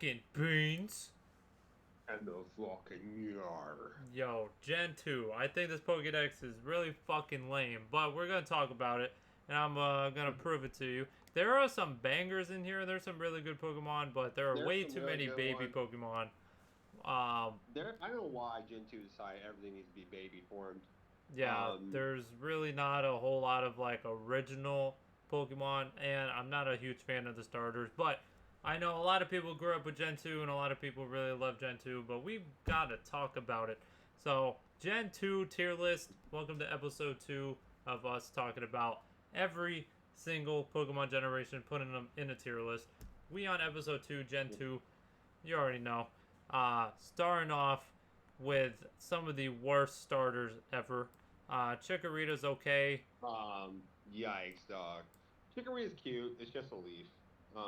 fucking beans. And the fucking yar. Yo, Gen 2. I think this Pokedex is really fucking lame, but we're gonna talk about it, and I'm gonna prove it to you. There are some bangers in here. There's some really good Pokemon, but there are There's way some too really many good baby ones. Pokemon. I don't know why Gen 2 decided everything needs to be baby formed. Yeah, Um, there's really not a whole lot of like original Pokemon, and I'm not a huge fan of the starters, but I know a lot of people grew up with Gen 2 and a lot of people really love Gen 2, but we've got to talk about it. So, Gen 2 tier list. Welcome to episode 2 of us talking about every single Pokemon generation, putting them in a tier list. We on episode 2, Gen 2, you already know. Starting off with some of the worst starters ever. Chikorita's okay. Yikes, dog. Chikorita's cute. It's just a leaf.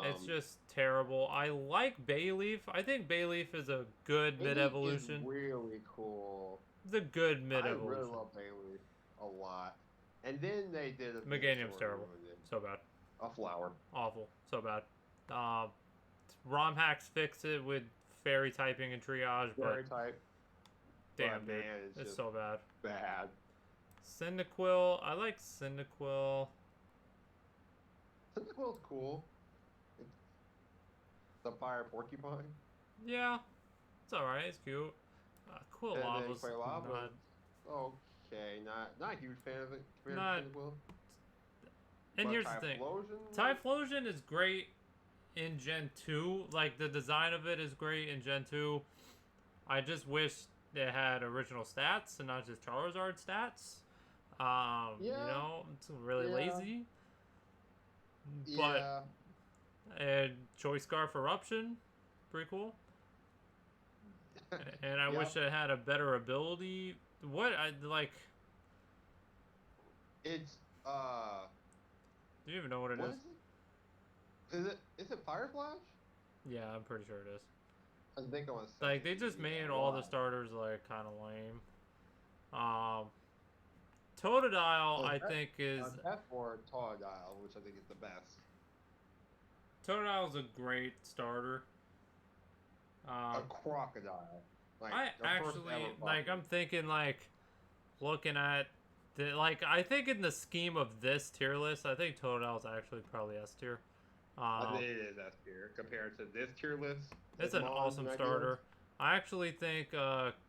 It's Um, just terrible. I like Bayleaf. I think Bayleaf is a good mid Bayleaf is evolution. really cool. It's a good mid I really evolution. love Bayleaf a lot. And then they did a Meganium's Venusaur and terrible. ruined it. So bad. A flower. Awful. So bad. Uh, ROM hacks fix it with fairy typing and triage, but Fairy type. damn, But dude. man, it's It's just so bad. bad. Cyndaquil. I like Cyndaquil. Cyndaquil's cool. It's the fire porcupine. Yeah, it's alright. It's cute. And then Quilava's Quailava. not Okay, not a huge fan of it compared not. to Cyndaquil. And But here's the thing, Typhlosion, Typhlosion is great in Gen 2. Like the design of it is great in Gen 2. I just wish it had original stats and not just Charizard stats. yeah, It's really yeah, lazy. But yeah. and Choice Scarf Eruption, pretty cool. And I wish Yep. it had a better ability. What I like? It's Do you even know what it what is? is it? Is it Fire Flash? Yeah, I'm pretty sure it is. I think I want to send Like it they to just you. Yeah, made all the why? starters like kind of lame. Um, Totodile I think is F for Tawdile, which I think is the best. Totodile's a great starter. A Um, crocodile, like I the first ever actually like. I'm crocodile. thinking like looking at the like. I think in the scheme of this tier list, I think Totodile's actually probably S tier. I think Um, it is S tier compared to this tier list. it's Like an Mons awesome and ideals. starter. I actually think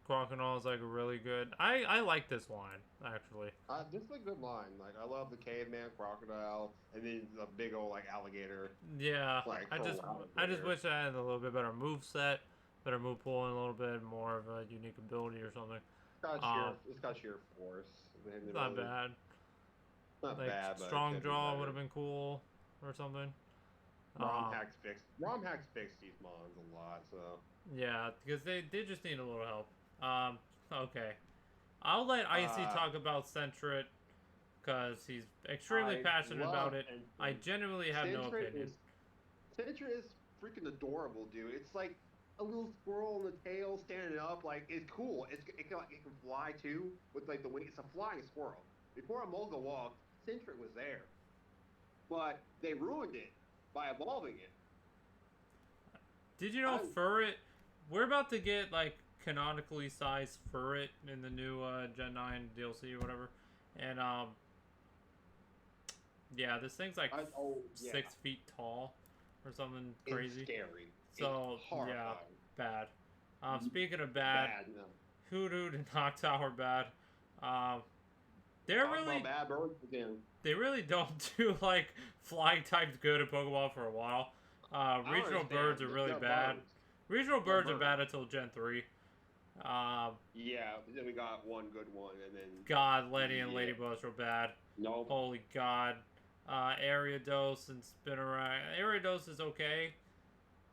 Crocodile is like a really good. I like this line actually. This is a good line. Like I love the caveman crocodile, and then the big old like alligator, Yeah, like I just alligator. wish I had a little bit better move set, better move pool, and a little bit more of a unique ability or something. Um, It's got sheer force. And it's it not really, bad. not Like bad, but it strong could be jaw would have better. been cool or something. ROM Um, hacks fixed these mons a lot. So yeah, because they just need a little help. Okay, I'll let Icy uh, talk about Centret because he's extremely I passionate about love it. I Sentry. genuinely have no Sentry opinion. is Sentry is freaking adorable, dude. It's like a little squirrel on the tail standing up. Like it's cool. It can fly too with like the wing. It's a flying squirrel. Before Amolga walked, Sentry was there, but they ruined it by evolving it. Did you know I Furret? We're about to get like canonically sized Furret in the new Gen 9 DLC or whatever. And yeah, this thing's like oh yeah, 6 feet tall or something it's crazy. scary. It's So yeah, horrifying. bad. Speaking of bad, Bad. No. Hoodoo and Noctower bad. Um, they're Talk about really bad birds again. they really don't do like flying types good at Pokemon for a while. I don't Regional birds understand. are really They're bad. birds. Regional They're birds are birds. bad until Gen 3. Um, Yeah, then we got one good one, and then God, Letty and yeah, Ladybuzz were bad. nope. Holy God. Ariados and Spinarak. Ariados is okay.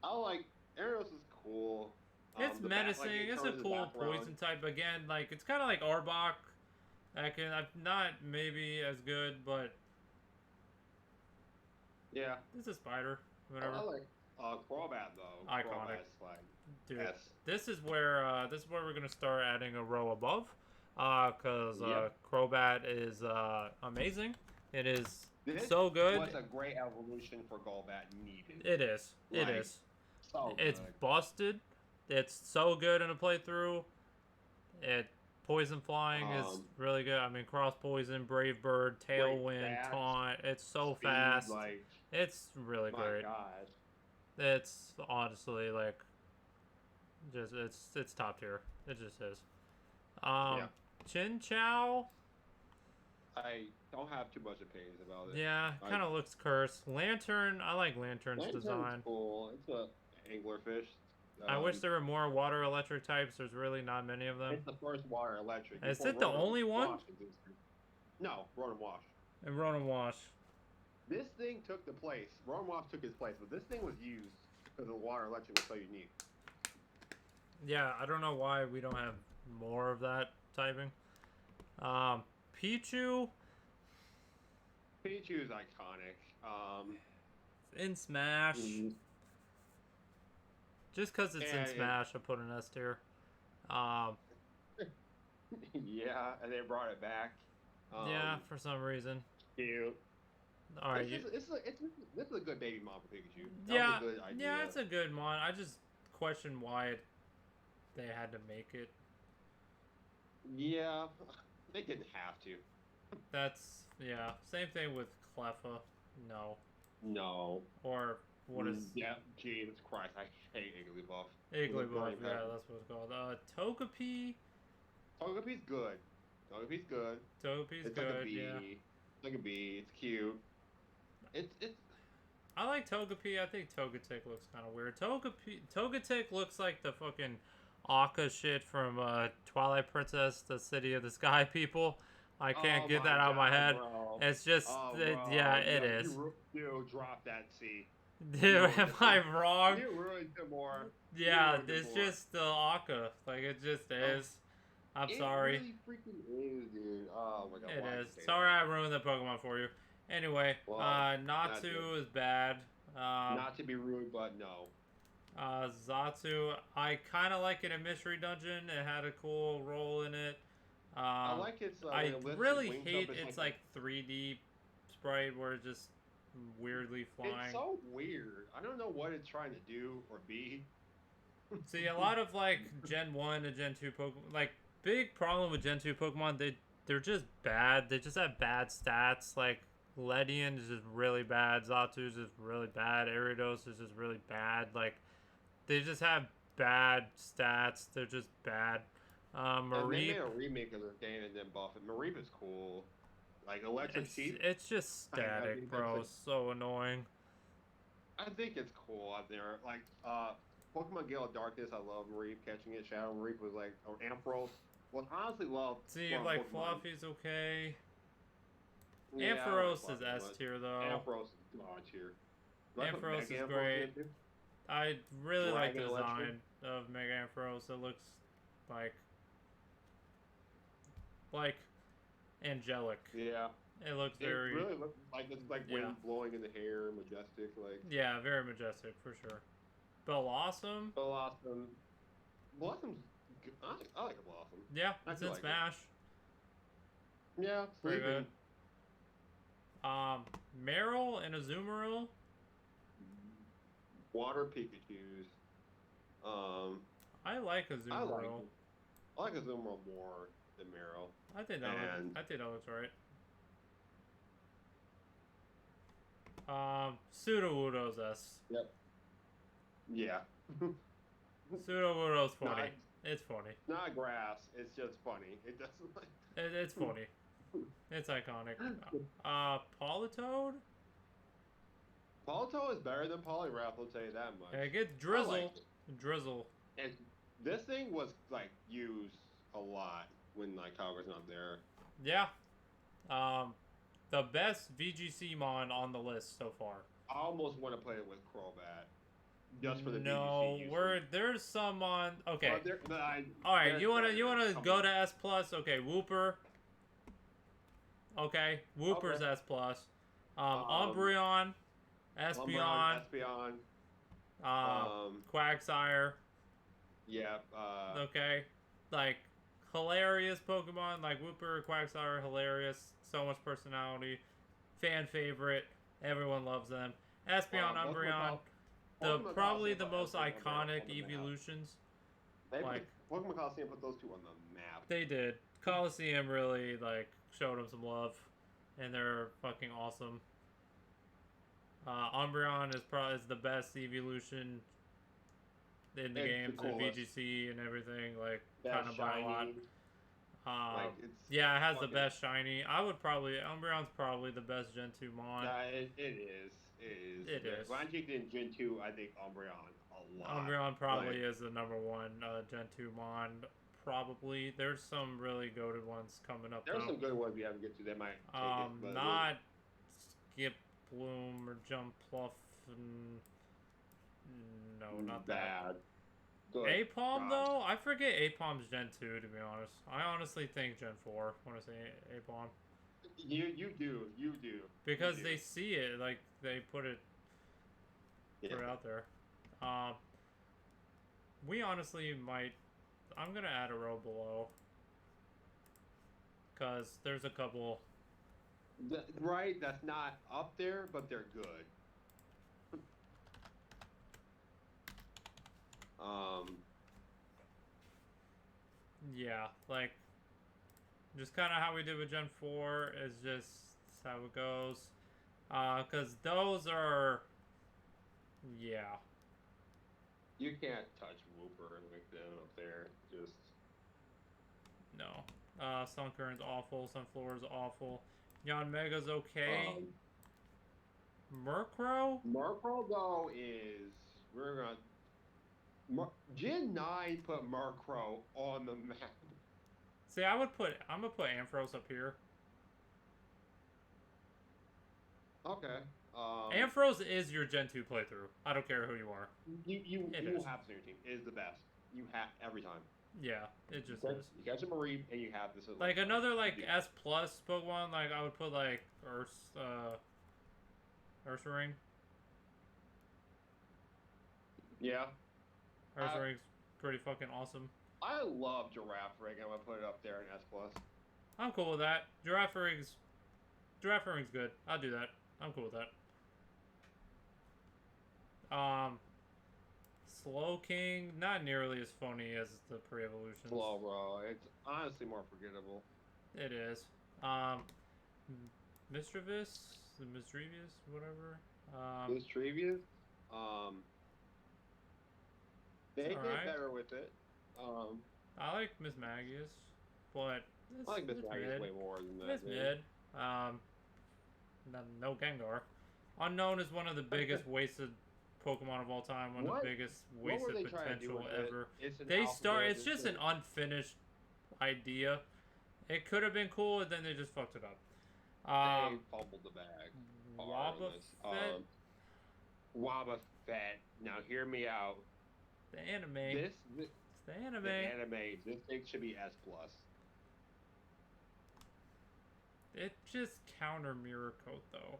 I like Aeros is cool. It's The bat like menacing. it It's a turns his cool back poison around. type. Again, like it's kind of like Arbok. I'm not maybe as good, but Yeah, this is Spider. I Whatever. like Crobat though. Iconic, Crobat's like dude. S. This is where we're gonna start adding a row above. Cause Yep. Crobat is amazing. It is This so good. was a great evolution for Golbat needed. It is. It Like is. so It's good. busted. It's so good in a playthrough. It poison flying is Um, really good. I mean, cross poison, brave bird, great tailwind, stats, taunt. It's so speed, fast. like It's really my great. god. It's honestly like just it's top tier. It just is. Yeah. Chin Chow. I don't have too much opinions about it. Yeah, I kind of looks cursed. Lantern. I like Lantern's Lantern's design. cool. It's a anglerfish. I wish Um, there were more water electric types. There's really not many of them. it's the first water electric. Is Before it the Ronan only one? Wash existed. No, Ronan Wash. And Ronan Wash. This thing took the place. Ronan Wash took his place, but this thing was used because the water electric was so unique. Yeah, I don't know why we don't have more of that typing. Pichu Pichu's iconic. in Smash. Mhm. Just because it's in Yeah, Smash, I put an S tier. Um, yeah, and they brought it back. yeah, for some reason. Cute. All right, This is a good baby mom for Pikachu. That yeah, was a good idea. yeah, it's a good mon. I just question why they had to make it. Yeah, they didn't have to. That's yeah. Same thing with Cleffa. No. No. Or what is Yeah, Jesus Christ, I hate Igglybuff. Igglybuff? Yeah, that's what it's called. Togepi. Togepi's good. Togepi's good. Togepi's It's good. like a bee. Yeah. It's like a bee. It's cute. It's I like Togepi. I think Togetic looks kind of weird. Togetic looks like the fucking Akka shit from Twilight Princess, the City of the Sky people. I can't get that out of my head. Bro. It's just, Oh, yeah, bro. it is. You drop that C. Dude, am I wrong? You ruined it more. Yeah, ruined it it's more. just the Akka. Like, it just is. I'm sorry. It really freaking is, dude. Oh my god. It why did is. you say Sorry that? I ruined that Pokemon for you. Anyway, Well, Natu good. is bad. Not to be rude, but no. Zatsu, I kind of like it in Mystery Dungeon. It had a cool role in it. I like its. I when it lifts really its wings hate up, its like 3D sprite where it's just weirdly flying. It's so weird. I don't know what it's trying to do or be. See, a lot of like Gen 1 and Gen 2 Pokemon, like big problem with Gen 2 Pokemon, they're just bad. They just have bad stats. Like Ledian is just really bad. Zatsu is just really bad. Ariados is just really bad. Like they just have bad stats. They're just bad. And they Mareep, made a remake of the game and then buff it. Mareep is cool. Like Electric Sheep. it's just I static, think bro. that's So annoying. I think it's cool out there. Like Pokemon Gale of Darkness, I love Mareep catching it. Shadow Mareep was like or Ampharos. Well, honestly, love. See, from like Pokemon. Fluffy's okay. Yeah, I Ampharos like is Fluffy, S but tier though. Ampharos is God tier. Do I put Ampharos Mega is Ampharos great. in too? I really like the Dragon design Electric. of Mega Ampharos. It looks like angelic. Yeah. It looks It very really looks like it's like Yeah. wind blowing in the hair, majestic, like yeah, very majestic for sure. Blossom, Blossom. Blossom's good. I like a Blossom. yeah, I it's feel in like it. Smash. Yeah, Very sleeping. Meryl and Azumarill. Water Pikachu's. I like I like Azumarill. I like Azumarill more than Meryl. I think that And- I think that looks right. Sudowoodo's S. Yeah. Sudowoodo's No, funny. It's funny. Not grass. It's just funny. It doesn't like. It's funny. It's iconic. Politoed? Polito is better than Poliwrath. I'll tell you that much. I get I Drizzle. like it. Drizzle. And this thing was like used a lot when like Kyogre's not there. Yeah. The best VGC mon on the list so far. I almost want to play it with Crobat, just for the No, VGC there's some on. Okay. All All right. You wanna go to S plus? Okay. Wooper. Okay. Wooper's Okay. S plus. Umbreon. Espeon. Espeon. Quagsire. Yeah. Okay. Like hilarious Pokemon like Wooper, Quagsire, hilarious. So much personality. Fan favorite. Everyone loves them. Espeon, Those were Umbreon. both- Pokemon probably Coliseum the put most everything on iconic the map. evolutions. They Like put, Pokemon Coliseum put those two on the map. they did. Coliseum really like showed them some love, and they're fucking awesome. Umbreon is the best evolution in the It's games the and coolest. VGC and everything, like That kind of by a lot. shiny. Like it's Yeah, it has the fucking- best shiny. I would probably Umbreon's probably the best Gen 2 mon. It is. It is. It is. When I take it in Gen 2, I think Umbreon a lot. Umbreon probably Like, is the number one Gen 2 mon. Probably. There's some really goated ones coming up. there's though. some good ones we haven't get to. They might take it. But Not Skip Bloom or Jump Pluff. And... No, not that. bad. Good. Apom God. though, I forget Apom's Gen 2 to be honest. I honestly think Gen 4 when I say Apom. You do. Because You they do. see it, like they put it out there. We honestly might. I'm gonna add a row below. Cause there's a couple. Right, that's not up there, but they're good. Yeah, like just kind of how we did with Gen 4 is just how it goes. Cause those are. Yeah. You can't touch Wooper and like them up there. Just No. Sunkern's awful. Sunflora's awful. Yanmega's okay. Murkrow? Murkrow though is we're gonna Gen 9 put Murkrow on the map. See, I'm gonna put Ampharos up here. Okay. Ampharos is your Gen 2 playthrough. I don't care who you are. You It will is. have this on your team. It is the best. You have every time. Yeah, it just You is. catch a Marine and you have this. Like another like S plus Pokemon, like I would put like Ursaring. Yeah. Ursaring's pretty fucking awesome. I love Giraffe Ring. I'm gonna put it up there in S plus. I'm cool with that. Giraffe Ring's good. I'll do that. I'm cool with that. Slow King, not nearly as funny as the pre-evolutions. Slow bro. It's honestly more forgettable. It is. Misdreavus, whatever. This Trevious, they get alright. better with it. I like Miss Magius, but it's, I like Miss it's Magic mid. way more than that. It's mid. No Gengar. Unknown is one of the biggest wasted Pokemon of all time. One of What? the biggest What were wasted they trying to do potential with ever. it? It's an It's just an unfinished idea. It could have been cool, and then they just fucked it up. They fumbled the bag. Wobbuffet, Wobbuffet. Now hear me out. the anime. This It's the anime. the anime. This thing should be S plus. It just counter Mirror Coat though.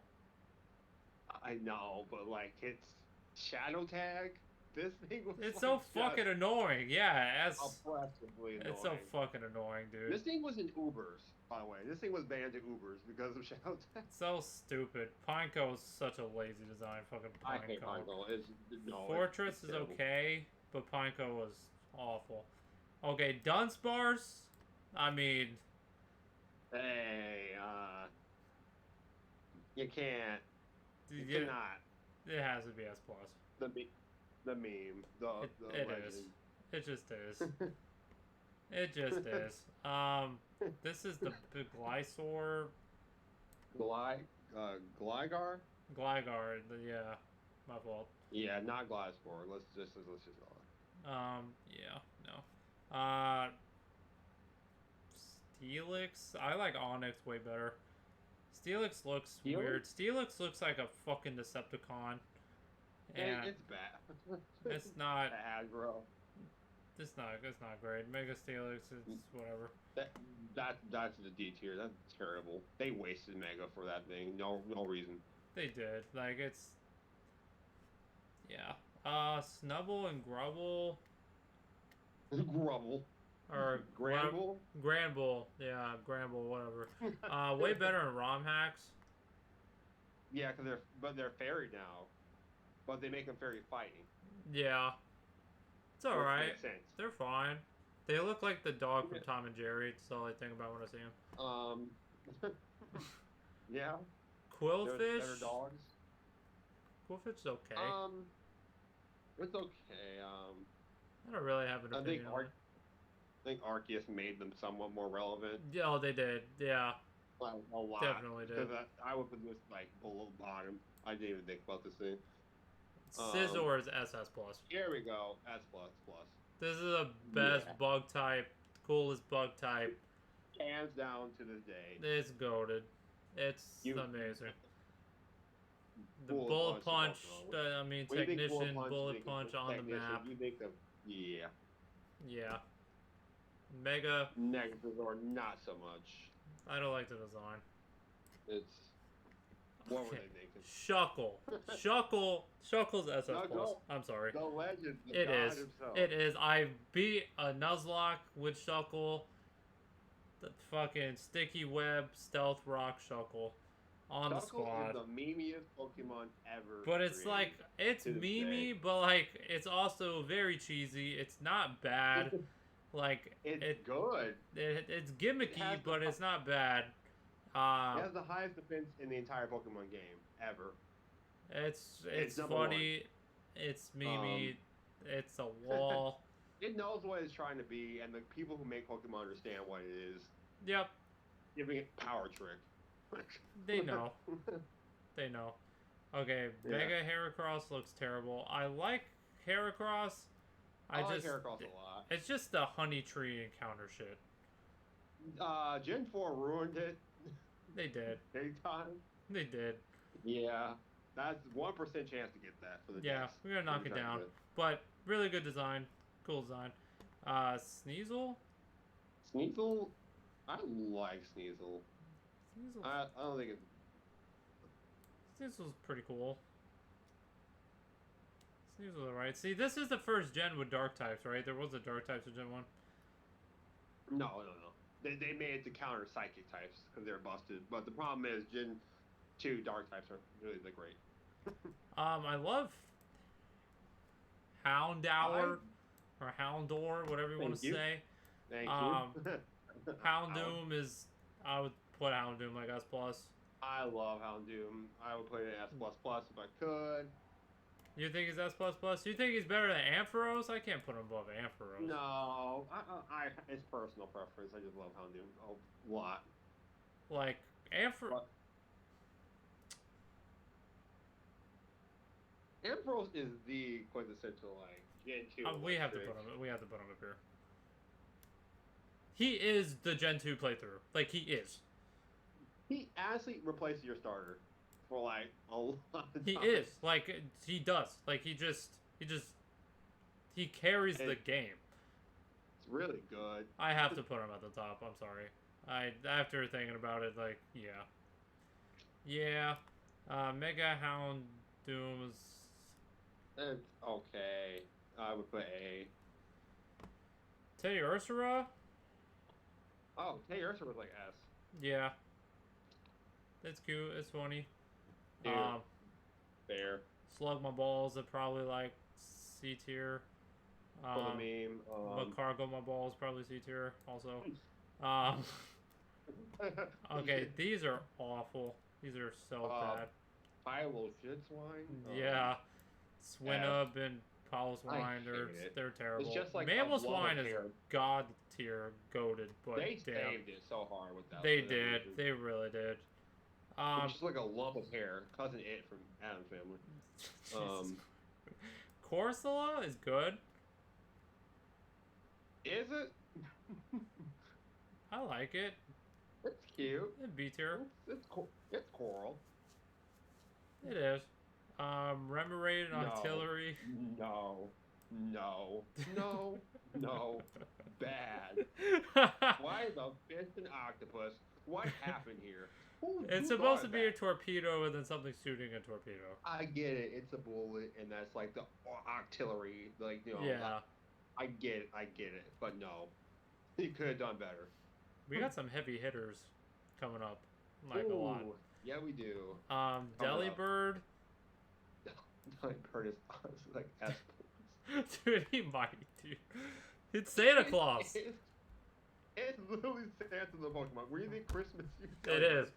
I know, but like it's Shadow Tag. This thing was. It's like, so fucking annoying. Yeah, oppressively annoying. it's so fucking annoying, dude. This thing was in Ubers, by the way. This thing was banned in Ubers because of Shadow Tag. So stupid. Pineco is such a lazy design. Fucking I hate Pineco. Pineco. Fortress it's is terrible. okay, but Pineco was awful. Okay, Dunsparce. I mean, Hey, you can't. You yeah, cannot. it has to be S plus. The meme. The It legend. is. It just is. It just is. This is the Glysaur, Gligar? Gligar. Yeah, my fault. Yeah, not Gliscor. Let's just go. Yeah, no. Steelix. I like Onyx way better. Steelix looks Steelix? weird. Steelix looks like a fucking Decepticon. And It's bad. it's not. aggro. It's not great. Mega Steelix is whatever. That's the D tier. That's terrible. They wasted Mega for that thing. No reason. They did. Like it's. Yeah. Snubble and Grubble. Grubble. Or Granbull. Granbull. Yeah, Granbull, whatever. Way better in ROM hacks. Yeah, because they're fairy now. but they make them fairy fighting. Yeah, it's all Which right. makes sense. They're fine. They look like the dog from Yeah. Tom and Jerry. That's all I think about when I see them. Yeah, there's Quillfish. better dogs. Quillfish's okay. It's okay. I don't really have an I think opinion on it. I think Arceus made them somewhat more relevant. Yeah, oh, they did. Yeah, Like, a lot. definitely did. Because I would put this like below bottom. I didn't even think about this thing. Scizor is SS plus. Here we go. S plus plus. This is the best Yeah. bug type, coolest bug type. Hands down to this day. It's goated. It's You- amazing. The Bullet bullet punch punch. is also- I mean, When you think technician, you bullet think of punch on the technician, map. You think of Yeah. Mega. negatives or not so much. I don't like the design. It's what were Okay. they thinking? Shuckle. Shuckle's SS plus. Shuckle. I'm sorry. The legend. The It god is. himself. It is. I beat a Nuzlocke with Shuckle. The fucking sticky web stealth rock Shuckle on the Shuckle squad. is the memeiest Pokemon ever. But it's created. like it's to this memey, day. but like it's also very cheesy. It's not bad. Like It's good. it's gimmicky, has the but hi- it's not bad. It has the highest defense in the entire Pokemon game ever. It's number funny. It's memey. It's a wall. It knows what it's trying to be, and the people who make Pokemon understand what it is. Yep, Giving it power trick. they know. They know. Okay, Yeah. Mega Heracross looks terrible. I like Heracross. I like Heracross a lot. It's just the honey tree encounter shit. Gen 4 ruined it They did. big time. They did. Yeah, that's 1% chance to get that for the Yeah, Dex. we're gonna knock it down. But really good design. Cool design. Sneasel? Sneasel, I like Sneasel. Sneasel. I don't think it's. Sneasel's pretty cool. Sneasel's alright. See, this is the first gen with dark types, right? There was a dark types in Gen 1. No. They made it to counter psychic types because they're busted. But the problem is Gen 2 dark types aren't really that great. I love Houndour or Houndour, whatever you want Thank to you. say. Thank you. Houndoom is, I would put Houndoom like S plus. I love Houndoom. I would put it in S if I could. You think he's S plus plus? You think he's better than Ampharos? I can't put him above Ampharos. No, it's personal preference. I just love Houndoom a lot. Like Ampharos. What? Ampharos is the quintessential like Gen 2. We have to put him. We have to put him up here. He is the Gen 2 playthrough. Like he is. He honestly replaces your starter for like a lot of He times. is. Like he does. Like he carries the And- game. It's really good. I have to put him at the top. I'm sorry. After thinking about it, like yeah. Mega Houndoom is. It's okay. I would put A. Teddy Ursura? Oh, Teddy Ursa was like S. Yeah. It's cute. It's funny. Dude, fair. Slug My Balls are probably like C tier. For the meme. But Cargo My Balls probably C tier also. Okay, these are awful. These are so bad. Philo Shitswine? Yeah. Swinub and Piloswine, hate they're terrible. It's just like Mamoswine is hair. god tier, goated, but They damn. saved it so hard with that. They for that did. reason. They really did. It's just like a lump of hair. Cousin It from Adam's Family. Corsola is good. Is it? I like it. It's cute. It's B tier. It's coral. It is. Remoraid and No. Artillery. No. Bad. Why the fish and octopus? What happened here? It's Who supposed thought to of be a that? torpedo and then something shooting a torpedo. I get it. It's a bullet, and that's like the artillery. Like, you know. Yeah. I get it. But no. He could have done better. We got some heavy hitters coming up. Like a lot. Ooh, yeah, we do. Delibird. Like Curtis, like S. Dude, he might, dude. It's Santa Claus. It's literally Santa the Pokemon. What do you think Christmas is? It is.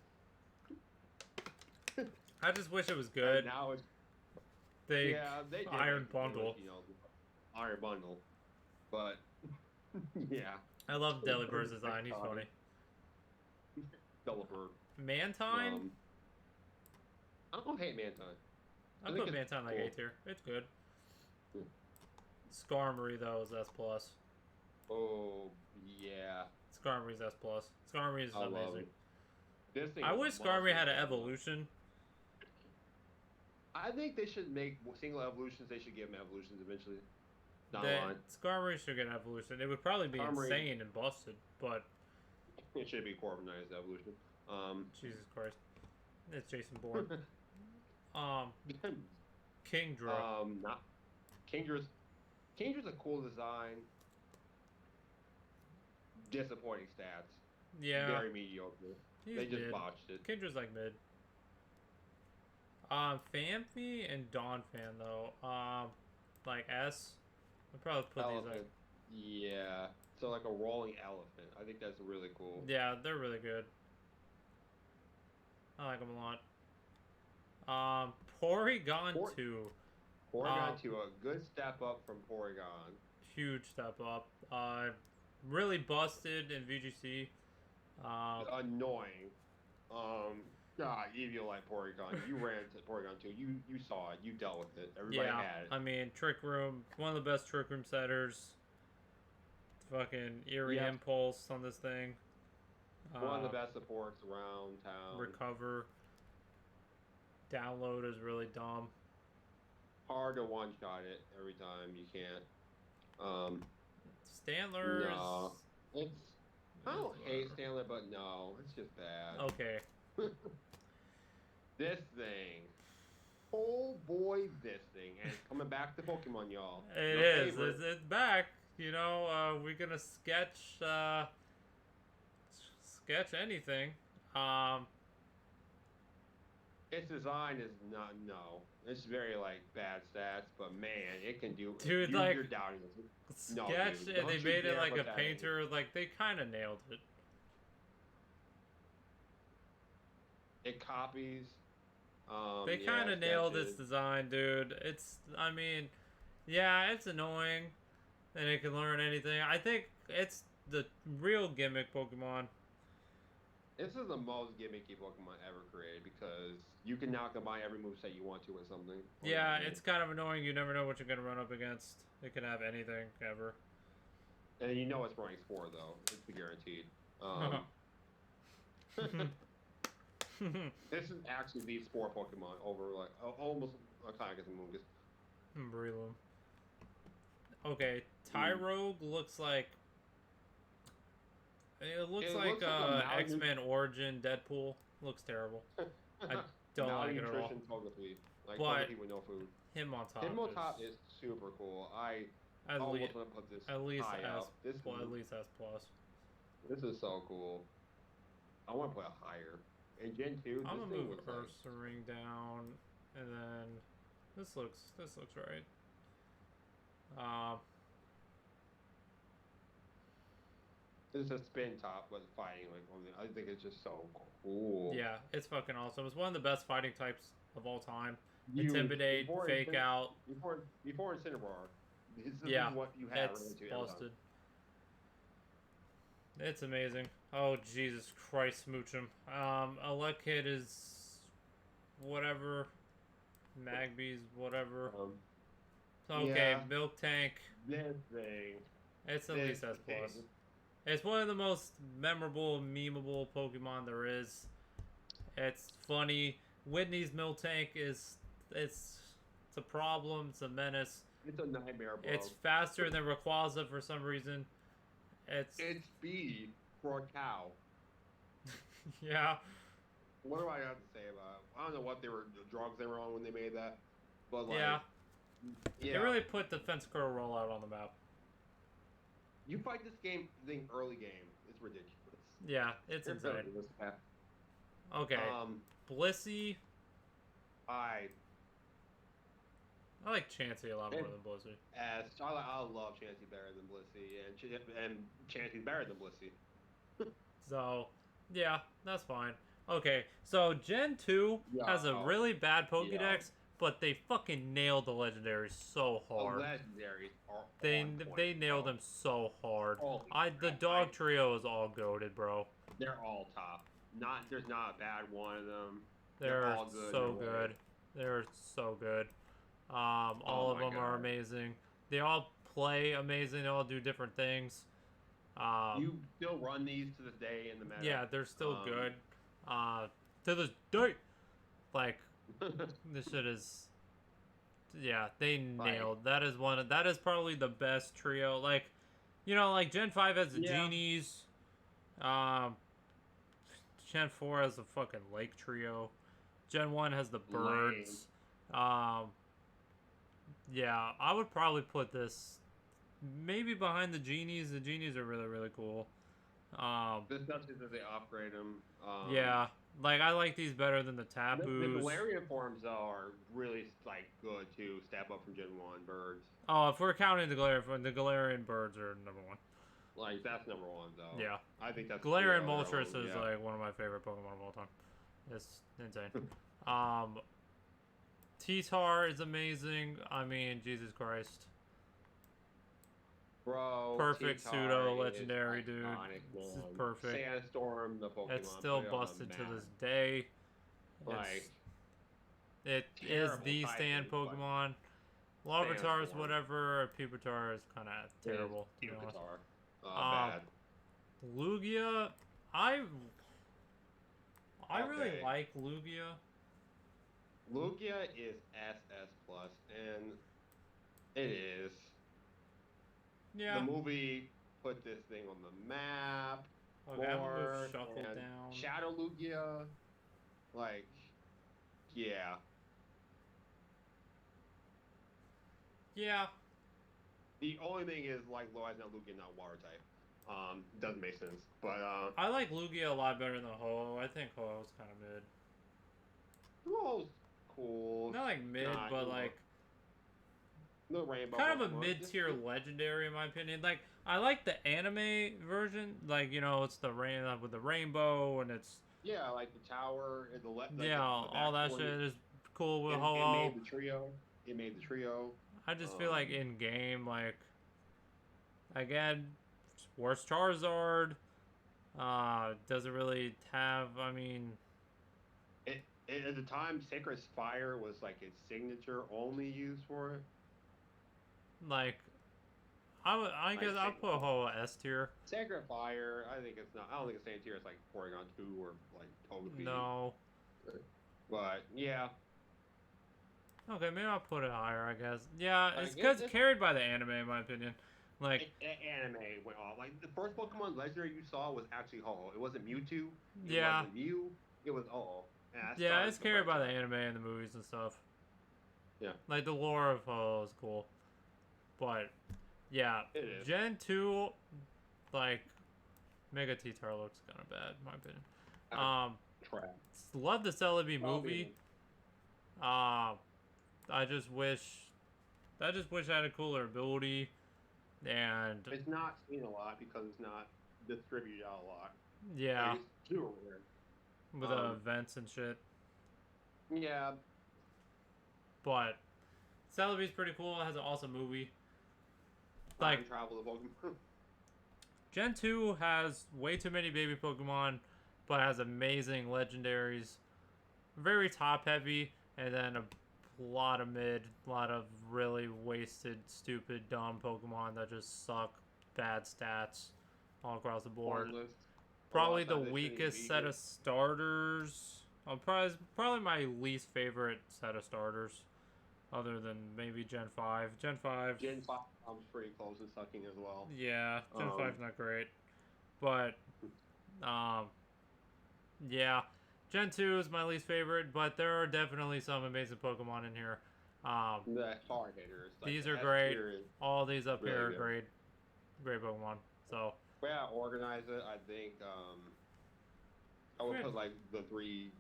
I just wish it was good. And now it's They they did Iron make it, Bundle. you know, Iron Bundle, but yeah. I love Deliver's design. He's funny. Developer. Mantine? I don't hate Mantine. I put Mantine like A tier. It's good. Yeah. Skarmory though is S plus. Oh yeah. Skarmory's S plus. Skarmory is I love amazing. it. This thing I is wish a Skarmory had monster. an evolution. I think they should make single evolutions. They should give them evolutions eventually. Down the That line. Skarmory should get an evolution. It would probably be Skarmory- insane and busted, but It should be Corviknight's evolution. Jesus Christ, it's Jason Bourne. Kingdra. Not Kingdra's. Kingdra's a cool design. Disappointing stats. Yeah, Very mediocre. he's They just mid. botched it. Kingdra's like mid. Phanpy and Donphan though. Like S. I'd probably put these Elephant. like. Yeah. So like a rolling elephant. I think that's really cool. Yeah, they're really good. I like them a lot. Porygon 2. Porygon 2, a good step up from Porygon. Huge step up. Really busted in VGC. Annoying. God, Eviolite Porygon. You ran to Porygon 2. You saw it. You dealt with it. Everybody Yeah, had it. I mean, Trick Room, one of the best Trick Room setters. Fucking Eerie Yeah. Impulse on this thing. One of the best supports around town. Recover. Download is really dumb. Hard to one-shot it every time. You can't. Stantlers. No. It's... I don't hate Stanley, but no. It's just bad. Okay. This thing. Oh boy, this thing. And it's coming back to Pokemon, y'all. It Your is. favorite. It's back. You know, we're gonna sketch anything. Its design is not, no. It's very, like, bad stats, but man, it can do... Dude, like, you're doubting it. No, sketch dude, and don't they you made it dare like put a that painter. Like they kind of nailed it. It copies. They yeah, kind of nailed its sketches. design, dude. It's, I mean, yeah, it's annoying, and it can learn anything. I think it's the real gimmick Pokemon. This is the most gimmicky Pokemon ever created because you can now combine every moveset you want to with something. Yeah, it's kind of annoying. You never know what you're gonna run up against. It can have anything ever. And you know it's running 4 though. It's guaranteed. This is actually the sport Pokemon over like almost kind of Mungus. Breloom. Okay, Tyrogue looks like. It looks like X-Men Origin Deadpool. Looks terrible. I don't like it at all. Malnutrition Togepi. Like But- Togepi with no food. Hitmontop is super cool. I at almost least want to put this at least high S up. This well, is, at least S plus. this is so cool. I want to put it higher. In Gen 2, I'm this gonna thing move was like, Ursaring down, and then this looks right. This is a spin top, but fighting like I think it's just so cool. Yeah, it's fucking awesome. It's one of the best fighting types of all time. You- Intimidate, before fake Incin- out. Before Incineroar, this Yeah, is what you have. It's into every time. busted. It's amazing. Oh Jesus Christ, Smoochum. Elekid is whatever. Magby's whatever. Okay, yeah. Milk Tank. This thing. It's at least S plus. thing. It's one of the most memorable, memeable Pokemon there is. It's funny. Whitney's Miltank is it's a problem. It's a menace. It's a nightmare, bro. It's faster than Rayquaza for some reason. It's speed for a cow. yeah. What do I have to say about it? I don't know what the drugs they were on when they made that, but like, Yeah. yeah. They really put the Fence Curl rollout on the map. You fight this game, early game. It's ridiculous. Yeah, it's insane. ridiculous. Okay, Blissey. I I like Chansey a lot more And than Blissey. as I love Chansey better than Blissey, and Chansey's better than Blissey. So, yeah, that's fine. Okay, so Gen 2 has a Yo, really bad yo, Pokédex, but they fucking nailed the legendaries so the hard. legendaries are They on they point, nailed bro. them so hard. Holy The crap! dog trio is all goaded, bro. They're all top. There's not a bad one of them. They're They're all good in their so way. good. They're so good. Oh All of my them are god. amazing. They all play amazing. They all do different things. Um, You still run these to this day in the meta. yeah, they're still Um, good. To this day, like this shit is. Yeah, they nailed. That is one. That is probably the best trio. Like, like Gen 5 has the yeah. genies. Um, Gen 4 has the fucking lake trio. Gen 1 has the birds. Um, yeah, I would probably put this maybe behind the genies. The genies are really, really cool. Especially that they upgrade them. Yeah, like I like these better than the The Tapus. Galarian forms though are really like good too. Step up from Gen 1 birds. Oh, if we're counting the Galarian birds are number one. Like that's number one though. Yeah. I think that's Galarian yeah, Moltres is yeah. like one of my favorite Pokemon of all time. It's insane. T-Tar is amazing. I mean, Jesus Christ. Bro, Perfect T-Tar pseudo is legendary, dude. iconic, This is man. perfect. Sandstorm, the Pokemon. It's still put it on the busted to map. this day. Like It is terrible the typing, stand but Pokemon. Larvitar is Sandstorm. whatever. Pupitar is kind of terrible. To be honest. Pupitar. Bad. Lugia, I really Okay. like Lugia. Lugia is SS plus, and it is. Yeah. The movie put this thing on the map. Okay, I'm gonna move more, Shuffle and down. Shadow Lugia, like, yeah. Yeah. The only thing is, like, Loi's not Lugia, not water type. Doesn't make sense, but I like Lugia a lot better than Ho-Oh. I think Ho-Oh's kind of mid. Luo's cool. Not like mid, but like the rainbow. kind of a Pokemon. mid-tier legendary in my opinion. Like I like the anime version, like it's the rain with the rainbow and it's Yeah, like the tower and the yeah, all that shit is cool with Ho-Oh. It made the trio. I just feel like in game, like again, worst Charizard. Doesn't really have. I mean, at the time, Sacred Spire was like its signature only use for it. Like, I guess I'll put Ho-Oh S tier. Sacred Fire, I think it's not. I don't think it's same tier. It's like Porygon 2 or like Togepi. No. But yeah. Okay, maybe I'll put it higher. I guess. Yeah, Like, it's because it's carried by the anime, in my opinion. Like anime went off. Like the first Pokemon legendary you saw was actually Ho-Oh. It wasn't Mewtwo. It wasn't Mew. It was Ho-Oh. Yeah, it's carried by the anime and the movies and stuff. Yeah. Like the lore of Ho-Oh is cool, but yeah, it is. Gen 2, like Mega T-Tar looks kind of bad, in my opinion. Love the Celebi movie. I just wish I had a cooler ability. And it's not seen a lot because it's not distributed out a lot. Yeah. Like, it's super weird. With events and shit. Yeah. But Celebi's pretty cool. It has an awesome movie. Like Travel the Pokemon. Gen 2 has way too many baby Pokemon, but has amazing legendaries. Very top heavy, and then a lot of mid, a lot of really wasted, stupid, dumb Pokemon that just suck, bad stats all across the board. Probably the weakest set of starters. Probably my least favorite set of starters, other than maybe Gen 5. Gen 5 comes pretty close to sucking as well. Yeah, Gen 5's not great, but yeah. Gen 2 is my least favorite, but there are definitely some amazing Pokemon in here. The hard hitters. Like these are great. All these up here are great. Great Pokemon. So. The way I organize it, I think I would put like the 3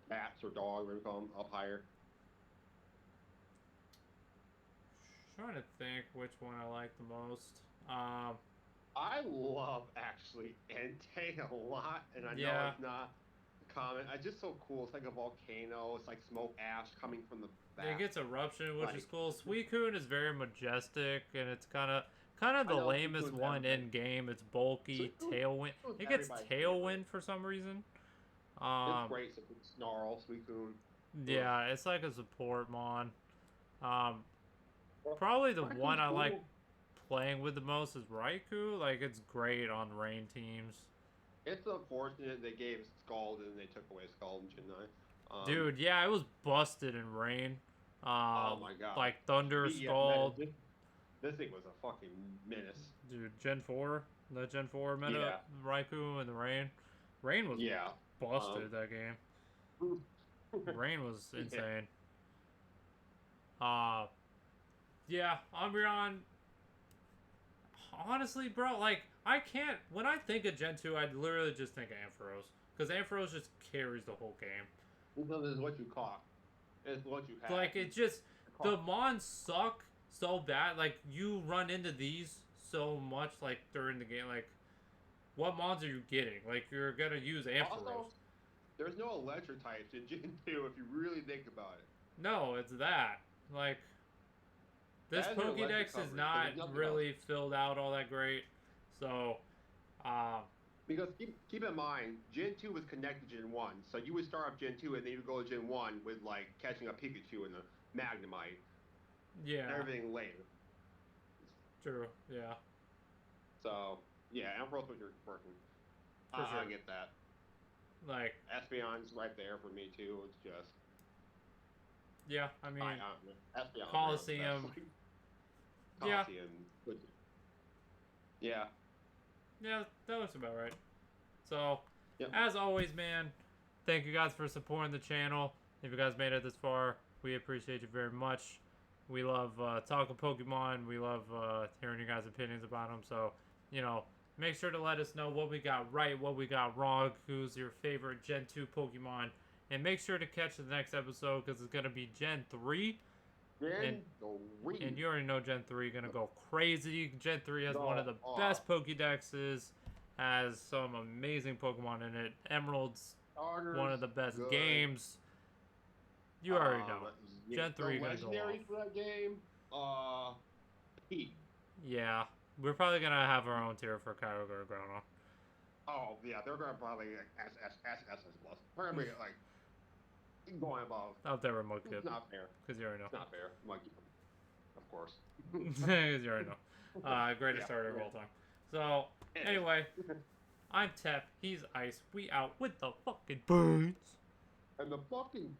bats or dogs, whatever you call them, up higher. trying to think which one I like the most. I love actually Entei a lot, and I know Yeah, it's not common. It's just so cool. It's like a volcano. It's like smoke ash coming from the it back. gets eruption, which is Like cool. Suicune is very majestic, and it's kind of I the know lamest Suicune's one everybody. in game. It's bulky, tailwind. Suicune's It gets everybody's favorite. tailwind for some reason. It's Um, great. Snarl, Suicune. Ugh. yeah, it's like a support mon. Um, Probably the one Raichu's I like cool. playing with the most is Raikou. Like, it's great on rain teams. It's unfortunate they gave Scald and they took away Scald and Gen 9. Dude, yeah, it was busted in rain. Oh my god. Like Thunder, Yeah, Scald. this thing was a fucking menace. Dude, Gen 4. The Gen 4 meta, Yeah. Raikou in the rain. Rain was Yeah. busted that game. Rain was Yeah. insane. Yeah, Umbreon. Honestly, bro, like, I can't. When I think of Gen 2, I literally just think of Ampharos. Because Ampharos just carries the whole game. Because it's what you caught. It's what you had. Like, it just. The Mons suck so bad. Like, you run into these so much, like, during the game. Like, what Mons are you getting? Like, you're gonna use Ampharos. Also, there's no electric types in Gen 2 if you really think about it. No, it's that. Like, this That is an electric Pokédex is coverage, but not there's nothing really filled out all that great. So, Because keep in mind, Gen 2 was connected to Gen 1. So you would start up Gen 2 and then you would go to Gen 1 with, like, catching a Pikachu and a Magnemite. yeah. And everything later. True, yeah. So, yeah, Ampharos was your working. For sure. I get that. Like, Espeon's right there for me, too. It's just... yeah, I mean, Espeon. Colosseum. Yeah. Colosseum. Yeah. yeah, that looks about right. So, Yep. as always, man, thank you guys for supporting the channel. If you guys made it this far, we appreciate you very much. We love talking Pokemon. We love hearing you guys' opinions about them. So, you know, make sure to let us know what we got right, what we got wrong, who's your favorite Gen 2 Pokemon. And make sure to catch the next episode because it's going to be Gen 3. Gen 3. And you already know Gen 3 going to go crazy. Gen 3 has one of the Go best Pokédexes, has some amazing Pokemon in it. Emerald's Starters, one of the best good. games. You already know. Gen 3 the gonna go legendary off. for that game, Pete. Yeah. We're probably going to have our own tier for Kyogre or Groudon. Oh, yeah, they're going to probably SS plus. They're going to be, like, going above. Out there with Mudkip. It's not fair. Because you already know. It's not fair. Monkey, of course. Because you already know. Greatest Yeah, starter of yeah. all time. So, anyway, I'm Tep. He's Ice. We out with the fucking birds. And the fucking...